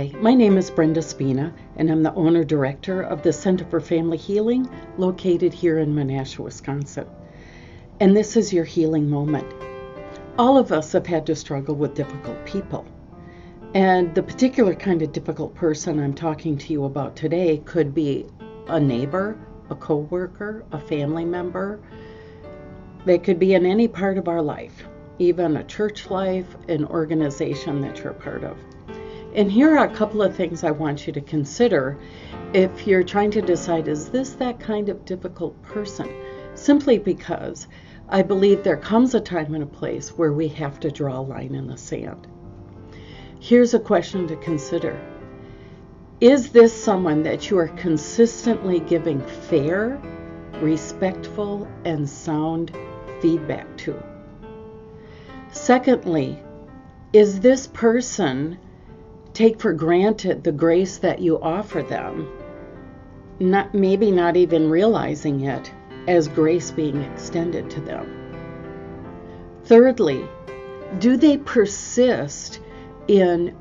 Hi, my name is Brenda Spina, and I'm the owner-director of the Center for Family Healing located here in Menasha, Wisconsin. And this is your healing moment. All of us have had to struggle with difficult people. And the particular kind of difficult person I'm talking to you about today could be a neighbor, a coworker, a family member. They could be in any part of our life, even a church life, an organization that you're part of. And here are a couple of things I want you to consider if you're trying to decide, is this that kind of difficult person? Simply because I believe there comes a time and a place where we have to draw a line in the sand. Here's a question to consider. Is this someone that you are consistently giving fair, respectful, and sound feedback to? Secondly, is this person take for granted the grace that you offer them, maybe not even realizing it as grace being extended to them? Thirdly, do they persist in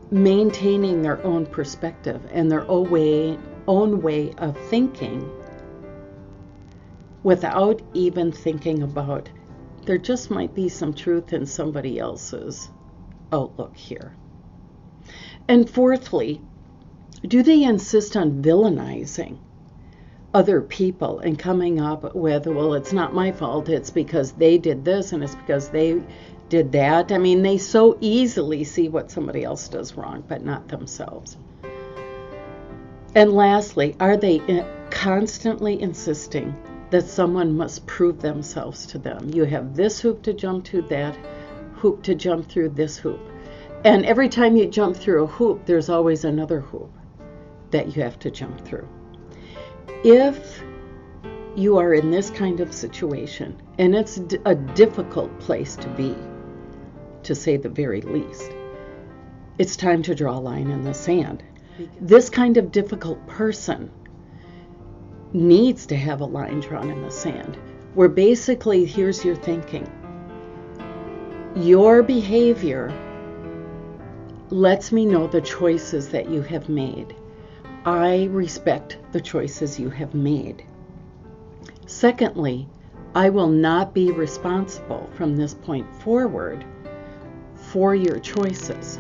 maintaining their own perspective and their own way of thinking without even thinking about there just might be some truth in somebody else's outlook here? And fourthly, do they insist on villainizing other people and coming up with, well, it's not my fault, it's because they did this and it's because they did that? I mean, they so easily see what somebody else does wrong, but not themselves. And lastly, are they constantly insisting that someone must prove themselves to them? You have this hoop to jump to, that hoop to jump through, this hoop. And every time you jump through a hoop, there's always another hoop that you have to jump through. If you are in this kind of situation, and it's a difficult place to be, to say the very least, it's time to draw a line in the sand. This kind of difficult person needs to have a line drawn in the sand, where basically here's your thinking. Your behavior lets me know the choices that you have made. I respect the choices you have made. Secondly, I will not be responsible from this point forward for your choices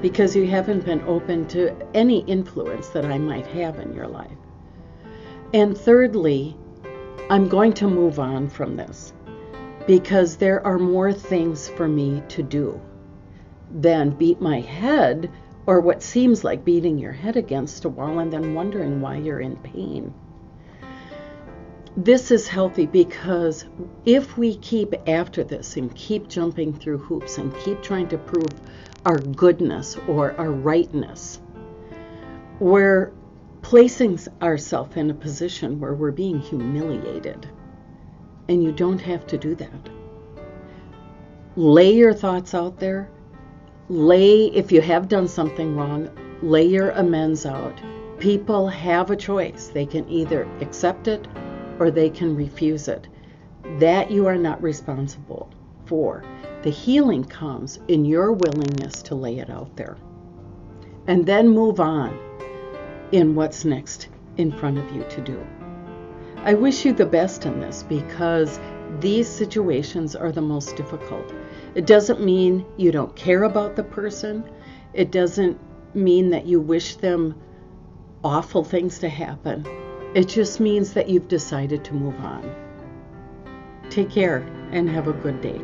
because you haven't been open to any influence that I might have in your life. And thirdly, I'm going to move on from this because there are more things for me to do than beat my head, or what seems like beating your head against a wall and then wondering why you're in pain. This is healthy because if we keep after this and keep jumping through hoops and keep trying to prove our goodness or our rightness, we're placing ourselves in a position where we're being humiliated. And you don't have to do that. Lay your thoughts out there. If you have done something wrong, lay your amends out. People have a choice. They can either accept it or they can refuse it. That you are not responsible for. The healing comes in your willingness to lay it out there. And then move on in what's next in front of you to do. I wish you the best in this because these situations are the most difficult. It doesn't mean you don't care about the person. It doesn't mean that you wish them awful things to happen. It just means that you've decided to move on. Take care and have a good day.